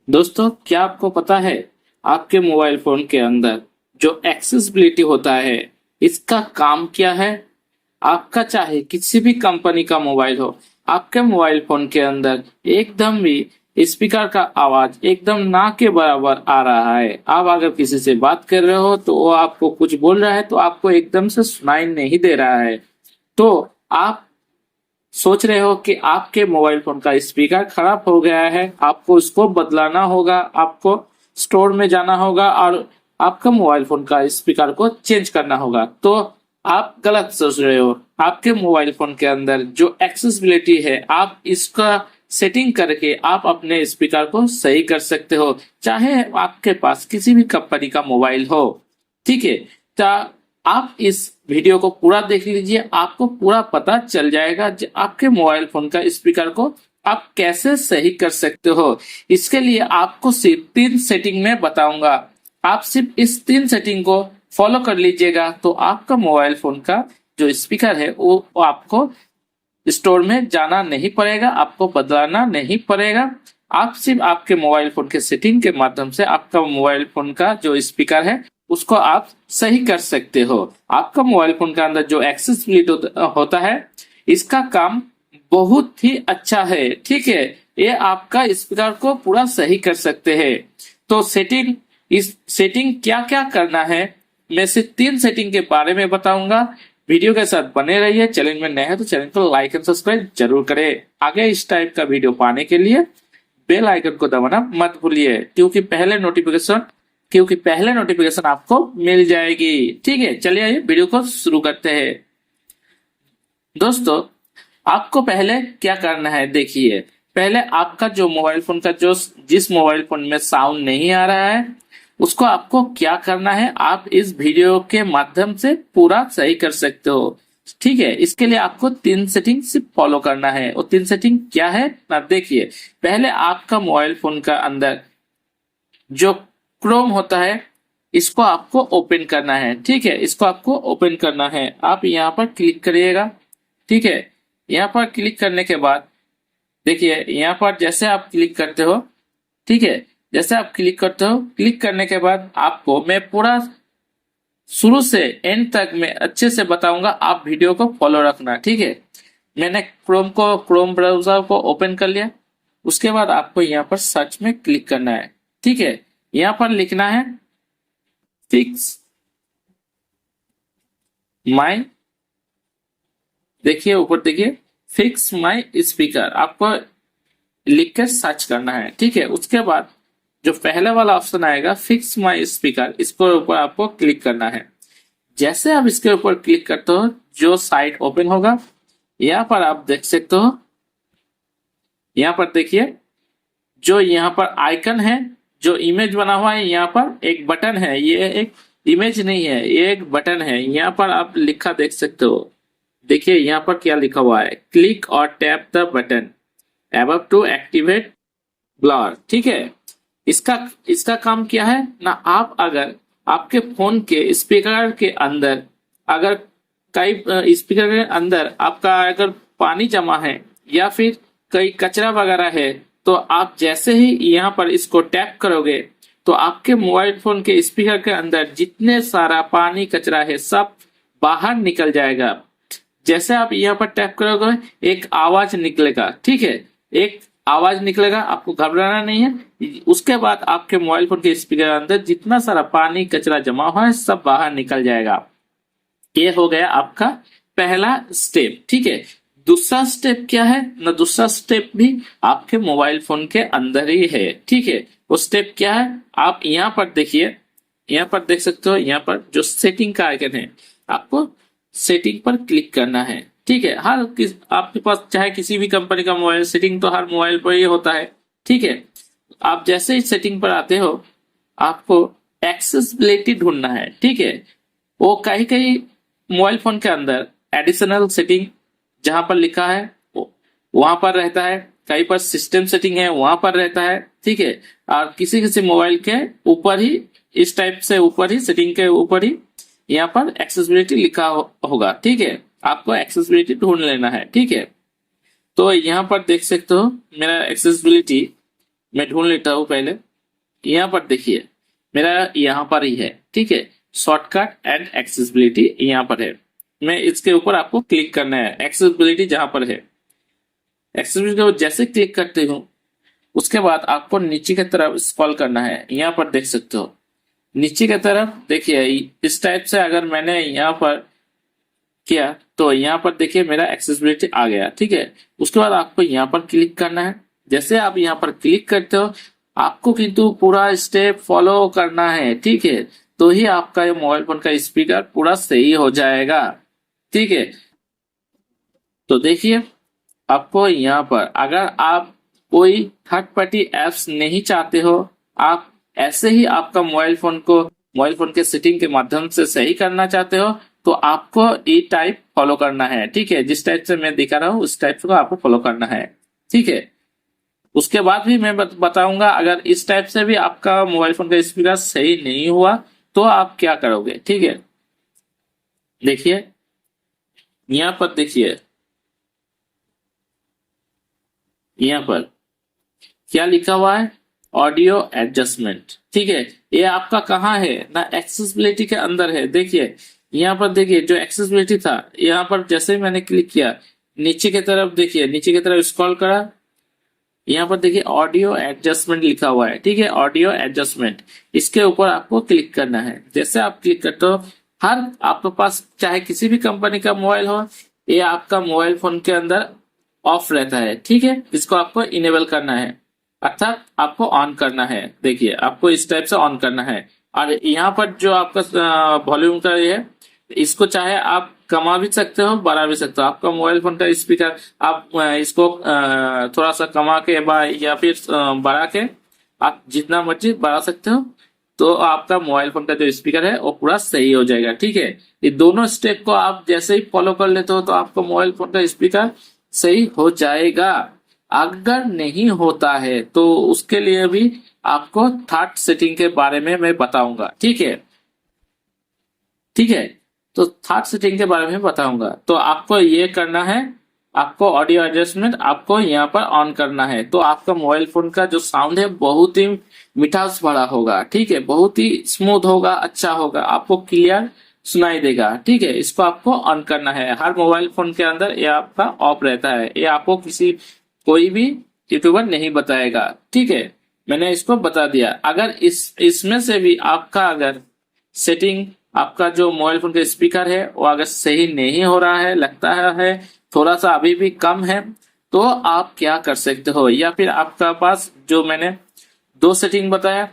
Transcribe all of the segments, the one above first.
दोस्तों, क्या आपको पता है आपके मोबाइल फोन के अंदर जो एक्सेसिबिलिटी होता है इसका काम क्या है। आपका चाहे किसी भी कंपनी का मोबाइल हो, आपके मोबाइल फोन के अंदर एकदम भी स्पीकर का आवाज एकदम ना के बराबर आ रहा है। आप अगर किसी से बात कर रहे हो तो वो आपको कुछ बोल रहा है तो आपको एकदम से सुनाई नहीं दे रहा है। तो आप सोच रहे हो कि आपके मोबाइल फोन का स्पीकर खराब हो गया है, आपको उसको बदलाना होगा, आपको स्टोर में जाना होगा और आपका मोबाइल फोन का स्पीकर को चेंज करना होगा। तो आप गलत सोच रहे हो। आपके मोबाइल फोन के अंदर जो एक्सेसिबिलिटी है, आप इसका सेटिंग करके आप अपने स्पीकर को सही कर सकते हो, चाहे आपके पास किसी भी कंपनी का मोबाइल हो। ठीक है, तो आप इस वीडियो को पूरा देख लीजिए, आपको पूरा पता चल जाएगा कि आपके मोबाइल फोन का स्पीकर को आप कैसे सही कर सकते हो। इसके लिए आपको सिर्फ 3 सेटिंग में बताऊंगा। आप सिर्फ इस 3 सेटिंग को फॉलो कर लीजिएगा तो आपका मोबाइल फोन का जो स्पीकर है वो आपको स्टोर में जाना नहीं पड़ेगा, आपको बदलाना नहीं पड़ेगा। आप सिर्फ आपके मोबाइल फोन के सेटिंग के माध्यम से आपका मोबाइल फोन का जो स्पीकर है उसको आप सही कर सकते हो। आपका मोबाइल फोन का अंदर जो एक्सेसिबिलिटी होता है इसका काम बहुत ही अच्छा है। ठीक है, ये आपका स्पीकर को पूरा सही कर सकते हैं। तो इस सेटिंग क्या क्या करना है, मैं सिर्फ 3 सेटिंग के बारे में बताऊंगा। वीडियो के साथ बने रहिए। चैनल में नए हैं तो चैनल को लाइक एंड सब्सक्राइब जरूर करें। आगे इस टाइप का वीडियो पाने के लिए बेल आइकन को दबाना मत भूलिए, क्योंकि पहले नोटिफिकेशन आपको मिल जाएगी। ठीक है, चलिए आइए वीडियो को शुरू करते हैं। दोस्तों, आपको पहले क्या करना है देखिए। पहले आपका जो मोबाइल फोन का जिस मोबाइल फोन में साउंड नहीं आ रहा है उसको आपको क्या करना है, आप इस वीडियो के माध्यम से पूरा सही कर सकते हो। ठीक है, इसके लिए आपको 3 सेटिंग सिर्फ फॉलो करना है। और 3 सेटिंग क्या है ना, देखिए। पहले आपका मोबाइल फोन का अंदर जो क्रोम होता है इसको आपको ओपन करना है। ठीक है, इसको आपको ओपन करना है। आप यहाँ पर क्लिक करिएगा। ठीक है, यहाँ पर क्लिक करने के बाद देखिए, यहाँ पर जैसे आप क्लिक करते हो, ठीक है, जैसे आप क्लिक करते हो, क्लिक करने के बाद आपको मैं पूरा शुरू से एंड तक मैं अच्छे से बताऊंगा, आप वीडियो को फॉलो रखना। ठीक है, मैंने क्रोम ब्राउजर को ओपन कर लिया। उसके बाद आपको यहाँ पर सर्च में क्लिक करना है। ठीक है, यहाँ पर लिखना है फिक्स माई, देखिए ऊपर देखिए, फिक्स माई स्पीकर आपको लिख कर सर्च करना है। ठीक है, उसके बाद जो पहले वाला ऑप्शन आएगा फिक्स माई स्पीकर, इसको ऊपर आपको क्लिक करना है। जैसे आप इसके ऊपर क्लिक करते हो जो साइट ओपन होगा, यहाँ पर आप देख सकते हो। यहाँ पर देखिए, जो यहाँ पर आइकन है, जो इमेज बना हुआ है, यहाँ पर एक बटन है। ये एक इमेज नहीं है, ये एक बटन है। यहाँ पर आप लिखा देख सकते हो। देखिए यहाँ पर क्या लिखा हुआ है, क्लिक और tap the button above to activate blur. ठीक है, इसका इसका काम क्या है ना, आप अगर आपके फोन के स्पीकर के अंदर अगर कई स्पीकर के अंदर आपका अगर पानी जमा है या फिर कई कचरा वगैरह है, तो आप जैसे ही यहाँ पर इसको टैप करोगे तो आपके मोबाइल फोन के स्पीकर के अंदर जितने सारा पानी कचरा है सब बाहर निकल जाएगा। जैसे आप यहाँ पर टैप करोगे एक आवाज निकलेगा। ठीक है, एक आवाज निकलेगा, आपको घबराना नहीं है। उसके बाद आपके मोबाइल फोन के स्पीकर के अंदर जितना सारा पानी कचरा जमा हुआ है सब बाहर निकल जाएगा। ये हो गया आपका पहला स्टेप। ठीक है, दूसरा स्टेप क्या है ना, दूसरा स्टेप भी आपके मोबाइल फोन के अंदर ही है। ठीक है, वो स्टेप क्या है, आप यहाँ पर देखिए, यहाँ पर देख सकते हो। यहाँ पर जो सेटिंग का आइकन है, आपको सेटिंग पर क्लिक करना है। ठीक है, आपके पास चाहे किसी भी कंपनी का मोबाइल, सेटिंग तो हर मोबाइल पर ही होता है। ठीक है, आप जैसे ही सेटिंग पर आते हो आपको एक्सेसिबिलिटी ढूंढना है। ठीक है, वो कहीं कहीं मोबाइल फोन के अंदर एडिशनल सेटिंग जहां पर लिखा है वहां पर रहता है, कहीं पर सिस्टम सेटिंग है वहां पर रहता है। ठीक है, और किसी किसी मोबाइल के ऊपर ही इस टाइप से ऊपर ही सेटिंग के ऊपर ही यहाँ पर एक्सेसिबिलिटी लिखा होगा। ठीक है, आपको एक्सेसिबिलिटी ढूंढ लेना है। ठीक है, तो यहाँ पर देख सकते हो मेरा एक्सेसिबिलिटी मैं ढूंढ लेता हूँ पहले। यहाँ पर देखिए मेरा यहाँ पर ही है, ठीक है। शॉर्टकट एंड एक्सेसिबिलिटी यहाँ पर है। मैं इसके ऊपर आपको क्लिक करना है, एक्सेसिबिलिटी जहां पर है। एक्सेसिबिलिटी को जैसे क्लिक करते हो उसके बाद आपको नीचे की तरफ स्क्रॉल करना है। यहाँ पर देख सकते हो नीचे की तरफ देखिए, इस टाइप से अगर मैंने यहाँ पर किया तो यहाँ पर देखिए मेरा एक्सेसिबिलिटी आ गया, ठीक है। उसके बाद आपको यहाँ पर क्लिक करना है। जैसे आप यहाँ पर क्लिक करते हो आपको किंतु पूरा स्टेप फॉलो करना है, ठीक है। तो ही आपका ये मोबाइल फोन का स्पीकर पूरा सही हो जाएगा, ठीक है। तो देखिए आपको यहाँ पर अगर आप कोई थर्ड पार्टी एप्स नहीं चाहते हो, आप ऐसे ही आपका मोबाइल फोन के सेटिंग के माध्यम से सही करना चाहते हो, तो आपको ये टाइप फॉलो करना है, ठीक है। जिस टाइप से मैं दिखा रहा हूँ उस टाइप से आपको फॉलो करना है, ठीक है। उसके बाद भी मैं बताऊंगा अगर इस टाइप से भी आपका मोबाइल फोन का स्पीकर सही नहीं हुआ तो आप क्या करोगे, ठीक है। देखिए यहाँ पर देखिए, यहाँ पर क्या लिखा हुआ है, ऑडियो एडजस्टमेंट, ठीक है। ये आपका कहाँ है ना, एक्सेसिबिलिटी के अंदर है। देखिए यहाँ पर देखिए जो एक्सेसिबिलिटी था, यहाँ पर जैसे ही मैंने क्लिक किया नीचे की तरफ देखिए, नीचे की तरफ स्क्रॉल करा, यहाँ पर देखिए ऑडियो एडजस्टमेंट लिखा हुआ है, ठीक है। ऑडियो एडजस्टमेंट, इसके ऊपर आपको क्लिक करना है। जैसे आप क्लिक करते हो हर आपके पास चाहे किसी भी कंपनी का मोबाइल हो, ये आपका मोबाइल फोन के अंदर ऑफ रहता है, ठीक है। इसको आपको इनेबल करना है, अर्थात आपको ऑन करना है। देखिए आपको इस टाइप से ऑन करना है। और यहाँ पर जो आपका वॉल्यूम का ये है, इसको चाहे आप कमा भी सकते हो बढ़ा भी सकते हो। आपका मोबाइल फोन का स्पीकर आप इसको थोड़ा सा कमा के या फिर बढ़ा के आप जितना मर्जी बढ़ा सकते हो, तो आपका मोबाइल फोन का जो स्पीकर है वो पूरा सही हो जाएगा, ठीक है। ये दोनों स्टेप को आप जैसे ही फॉलो कर लेते हो तो आपका मोबाइल फोन का स्पीकर सही हो जाएगा। अगर नहीं होता है तो उसके लिए भी आपको थर्ड सेटिंग के बारे में मैं बताऊंगा, ठीक है, ठीक है। तो थर्ड सेटिंग के बारे में बताऊंगा। तो आपको ये करना है, आपको ऑडियो एडजस्टमेंट आपको यहाँ पर ऑन करना है, तो आपका मोबाइल फोन का जो साउंड है बहुत ही मिठास भरा होगा, ठीक है। बहुत ही स्मूथ होगा, अच्छा होगा, आपको क्लियर सुनाई देगा, ठीक है। इसको आपको ऑन करना है। हर मोबाइल फोन के अंदर ये आपका ऑफ रहता है, ये आपको कोई भी यूट्यूबर नहीं बताएगा, ठीक है। मैंने इसको बता दिया। अगर इसमें से भी आपका अगर सेटिंग, आपका जो मोबाइल फोन का स्पीकर है वो अगर सही नहीं हो रहा है, लगता है थोड़ा सा अभी भी कम है, तो आप क्या कर सकते हो, या फिर आपका पास जो मैंने दो सेटिंग बताया,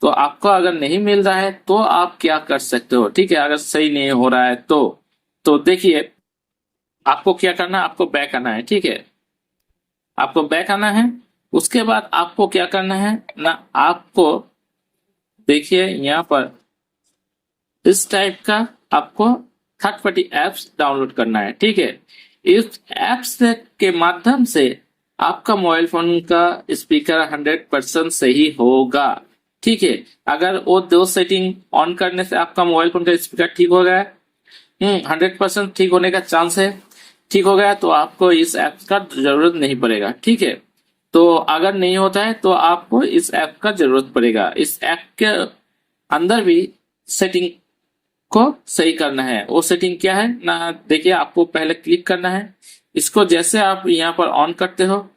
तो आपको अगर नहीं मिल रहा है तो आप क्या कर सकते हो, ठीक है। अगर सही नहीं हो रहा है तो देखिए आपको क्या करना है, आपको बैक आना है, ठीक है। आपको बैक आना है। उसके बाद आपको क्या करना है ना, आपको देखिए यहाँ पर इस टाइप का आपको थर्ड पार्टी एप्स डाउनलोड करना है, ठीक है। इस एप्स के माध्यम से आपका मोबाइल फोन का स्पीकर 100% सही होगा, ठीक है। अगर वो दो सेटिंग ऑन करने से आपका मोबाइल फोन का स्पीकर ठीक हो गया है, 100% ठीक होने का चांस है, ठीक हो गया तो आपको इस ऐप का जरूरत नहीं पड़ेगा, ठीक है। तो अगर नहीं होता है तो आपको इस ऐप का जरूरत पड़ेगा। इस ऐप के अंदर भी सेटिंग को सही करना है। वो सेटिंग क्या है ना, देखिए आपको पहले क्लिक करना है। इसको जैसे आप यहाँ पर ऑन करते हो,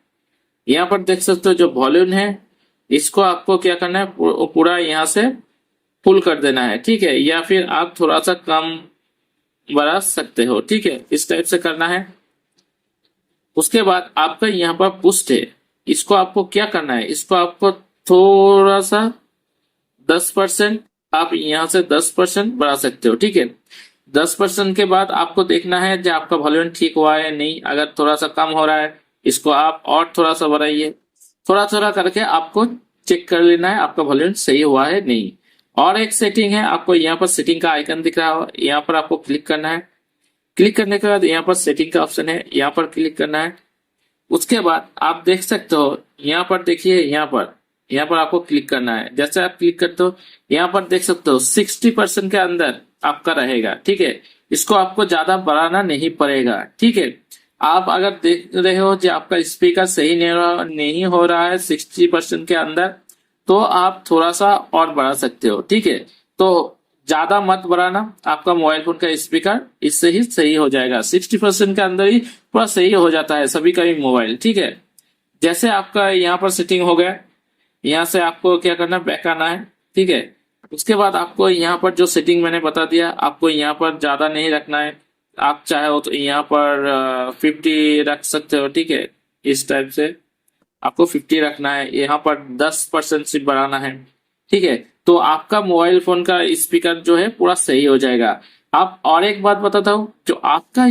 यहाँ पर देख सकते हो जो वॉल्यूम है, इसको आपको क्या करना है, पूरा यहाँ से फुल कर देना है, ठीक है। या फिर आप थोड़ा सा कम बढ़ा सकते हो, ठीक है। इस टाइप से करना है। उसके बाद आपका यहाँ पर पुश है, इसको आपको क्या करना है, इसको आपको थोड़ा सा 10%, आप यहाँ से 10% बढ़ा सकते हो, ठीक है। 10% के बाद आपको देखना है जो आपका वॉल्यूम ठीक हुआ है नहीं। अगर थोड़ा सा कम हो रहा है इसको आप और थोड़ा सा बढ़ाइए, थोड़ा थोड़ा करके आपको चेक कर लेना है आपका वॉल्यूम सही हुआ है नहीं। और एक सेटिंग है, आपको यहाँ पर सेटिंग का आइकन दिख रहा हो, यहाँ पर आपको क्लिक करना है। क्लिक करने के बाद यहाँ पर सेटिंग का ऑप्शन है, यहाँ पर क्लिक करना है। उसके बाद आप देख सकते हो यहाँ पर देखिए, यहाँ पर आपको क्लिक करना है। जैसे आप क्लिक करते हो यहाँ पर देख सकते हो 60% के अंदर आपका रहेगा, ठीक है। इसको आपको ज्यादा बढ़ाना नहीं पड़ेगा, ठीक है। आप अगर देख रहे हो कि आपका स्पीकर सही नहीं हो रहा है 60% के अंदर, तो आप थोड़ा सा और बढ़ा सकते हो, ठीक है। तो ज्यादा मत बढ़ाना, आपका मोबाइल फोन का स्पीकर इससे ही सही हो जाएगा। 60% के अंदर ही पूरा सही हो जाता है सभी का ही मोबाइल, ठीक है। जैसे आपका यहाँ पर सेटिंग हो गया, यहाँ से आपको क्या करना है, बैक आना है, ठीक है। उसके बाद आपको यहाँ पर जो सेटिंग मैंने बता दिया, आपको यहाँ पर ज्यादा नहीं रखना है। आप चाहे हो तो यहाँ पर 50 रख सकते हो, ठीक है। इस टाइप से आपको 50 रखना है, यहाँ पर 10% सिर्फ बढ़ाना है, ठीक है। तो आपका मोबाइल फोन का स्पीकर जो है पूरा सही हो जाएगा। आप और एक बात बताता हूँ, जो आपका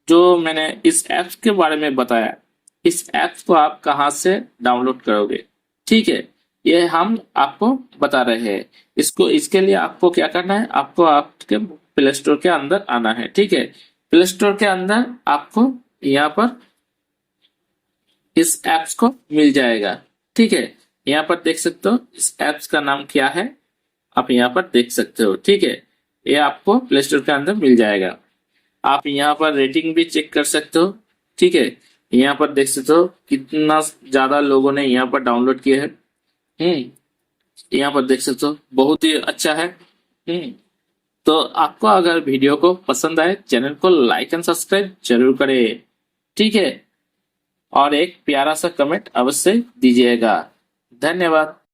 जो मैंने इस ऐप्स के बारे में बताया, इस ऐप्स को आप कहाँ से डाउनलोड करोगे, ठीक है, ये हम आपको बता रहे हैं। इसको इसके लिए आपको क्या करना है, आपको आपके प्ले स्टोर के अंदर आना है, ठीक है। प्ले स्टोर के अंदर आपको यहाँ पर इस ऐप्स को मिल जाएगा, ठीक है। यहाँ पर देख सकते हो इस ऐप्स का नाम क्या है, आप यहाँ पर देख सकते हो, ठीक है। ये आपको प्ले स्टोर के अंदर मिल जाएगा। आप यहाँ पर रेटिंग भी चेक कर सकते हो, ठीक है। यहाँ पर देख सकते हो कितना ज्यादा लोगों ने यहाँ पर डाउनलोड किया है। यहाँ पर देख सकते हो बहुत ही अच्छा है। तो आपको अगर वीडियो को पसंद आए, चैनल को लाइक एंड सब्सक्राइब जरूर करें, ठीक है। और एक प्यारा सा कमेंट अवश्य दीजिएगा। धन्यवाद।